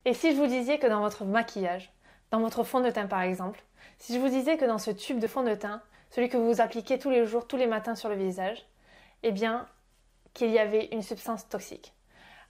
Et si je vous disais que dans votre maquillage, dans votre fond de teint par exemple, si je vous disais que dans ce tube de fond de teint, celui que vous appliquez tous les jours, tous les matins sur le visage, eh bien, qu'il y avait une substance toxique,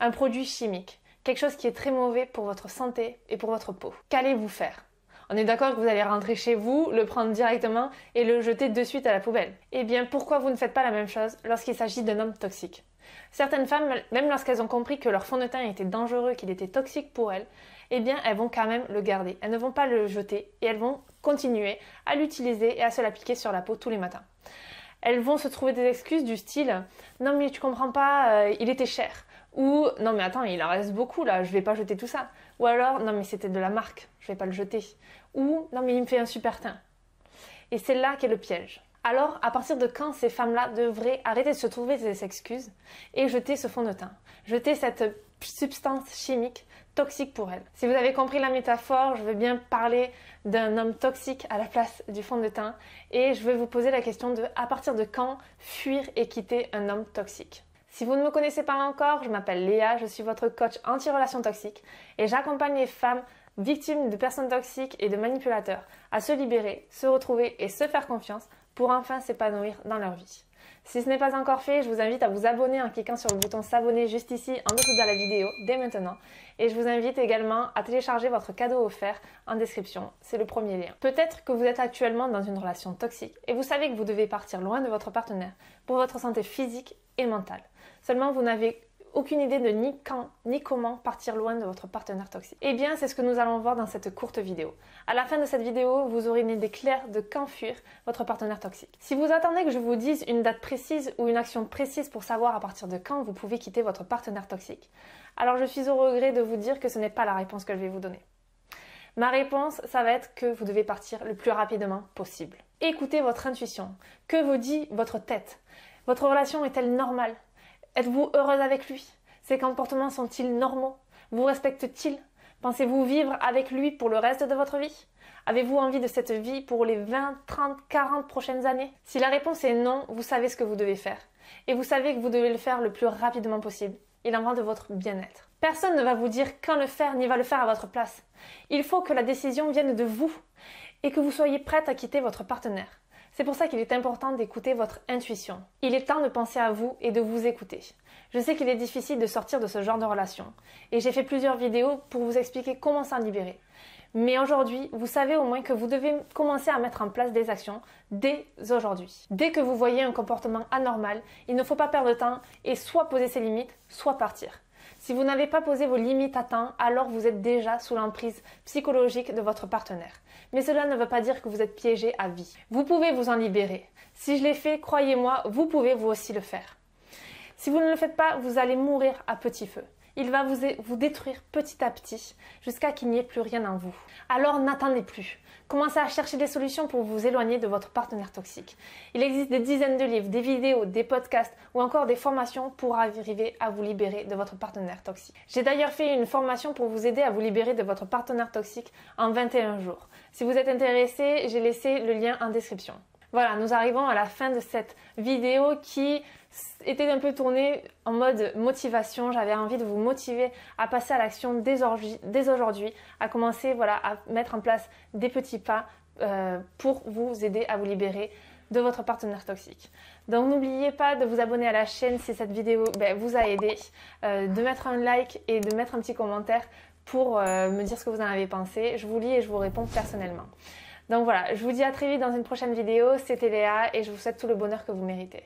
un produit chimique, quelque chose qui est très mauvais pour votre santé et pour votre peau. Qu'allez-vous faire? On est d'accord que vous allez rentrer chez vous, le prendre directement et le jeter de suite à la poubelle. Eh bien, pourquoi vous ne faites pas la même chose lorsqu'il s'agit d'un homme toxique? Certaines femmes, même lorsqu'elles ont compris que leur fond de teint était dangereux, qu'il était toxique pour elles, eh bien, elles vont quand même le garder. Elles ne vont pas le jeter et elles vont continuer à l'utiliser et à se l'appliquer sur la peau tous les matins. Elles vont se trouver des excuses du style « Non mais tu comprends pas, il était cher » ou « Non mais attends, il en reste beaucoup là, je vais pas jeter tout ça » ou alors « Non mais c'était de la marque, je vais pas le jeter » ou « Non mais il me fait un super teint ». Et c'est là qu'est le piège. Alors, à partir de quand ces femmes-là devraient arrêter de se trouver des excuses et jeter ce fond de teint, jeter cette substance chimique toxique pour elles? Si vous avez compris la métaphore, je veux bien parler d'un homme toxique à la place du fond de teint et je vais vous poser la question de à partir de quand fuir et quitter un homme toxique. Si vous ne me connaissez pas encore, je m'appelle Léa, je suis votre coach anti-relations toxiques et j'accompagne les femmes victimes de personnes toxiques et de manipulateurs à se libérer, se retrouver et se faire confiance pour enfin s'épanouir dans leur vie. Si ce n'est pas encore fait, je vous invite à vous abonner en cliquant sur le bouton s'abonner juste ici en dessous de la vidéo dès maintenant. Et je vous invite également à télécharger votre cadeau offert en description, c'est le premier lien. Peut-être que vous êtes actuellement dans une relation toxique et vous savez que vous devez partir loin de votre partenaire pour votre santé physique et mentale. Seulement vous n'avez aucune idée de ni quand ni comment partir loin de votre partenaire toxique. Eh bien, c'est ce que nous allons voir dans cette courte vidéo. À la fin de cette vidéo, vous aurez une idée claire de quand fuir votre partenaire toxique. Si vous attendez que je vous dise une date précise ou une action précise pour savoir à partir de quand vous pouvez quitter votre partenaire toxique, alors je suis au regret de vous dire que ce n'est pas la réponse que je vais vous donner. Ma réponse, ça va être que vous devez partir le plus rapidement possible. Écoutez votre intuition. Que vous dit votre tête? Votre relation est-elle normale? Êtes-vous heureuse avec lui? Ses comportements sont-ils normaux? Vous respecte-t-il? Pensez-vous vivre avec lui pour le reste de votre vie? Avez-vous envie de cette vie pour les 20, 30, 40 prochaines années? Si la réponse est non, vous savez ce que vous devez faire. Et vous savez que vous devez le faire le plus rapidement possible. Il en va de votre bien-être. Personne ne va vous dire quand le faire ni va le faire à votre place. Il faut que la décision vienne de vous et que vous soyez prête à quitter votre partenaire. C'est pour ça qu'il est important d'écouter votre intuition. Il est temps de penser à vous et de vous écouter. Je sais qu'il est difficile de sortir de ce genre de relation et j'ai fait plusieurs vidéos pour vous expliquer comment s'en libérer. Mais aujourd'hui, vous savez au moins que vous devez commencer à mettre en place des actions dès aujourd'hui. Dès que vous voyez un comportement anormal, il ne faut pas perdre de temps et soit poser ses limites, soit partir. Si vous n'avez pas posé vos limites à temps, alors vous êtes déjà sous l'emprise psychologique de votre partenaire. Mais cela ne veut pas dire que vous êtes piégé à vie. Vous pouvez vous en libérer. Si je l'ai fait, croyez-moi, vous pouvez vous aussi le faire. Si vous ne le faites pas, vous allez mourir à petit feu. Il va vous détruire petit à petit jusqu'à qu'il n'y ait plus rien en vous. Alors n'attendez plus. Commencez à chercher des solutions pour vous éloigner de votre partenaire toxique. Il existe des dizaines de livres, des vidéos, des podcasts ou encore des formations pour arriver à vous libérer de votre partenaire toxique. J'ai d'ailleurs fait une formation pour vous aider à vous libérer de votre partenaire toxique en 21 jours. Si vous êtes intéressé, j'ai laissé le lien en description. Voilà, nous arrivons à la fin de cette vidéo qui était un peu tournée en mode motivation. J'avais envie de vous motiver à passer à l'action dès aujourd'hui, à commencer à mettre en place des petits pas pour vous aider à vous libérer de votre partenaire toxique. Donc n'oubliez pas de vous abonner à la chaîne si cette vidéo vous a aidé, de mettre un like et de mettre un petit commentaire pour me dire ce que vous en avez pensé. Je vous lis et je vous réponds personnellement. Donc voilà, je vous dis à très vite dans une prochaine vidéo. C'était Léa et je vous souhaite tout le bonheur que vous méritez.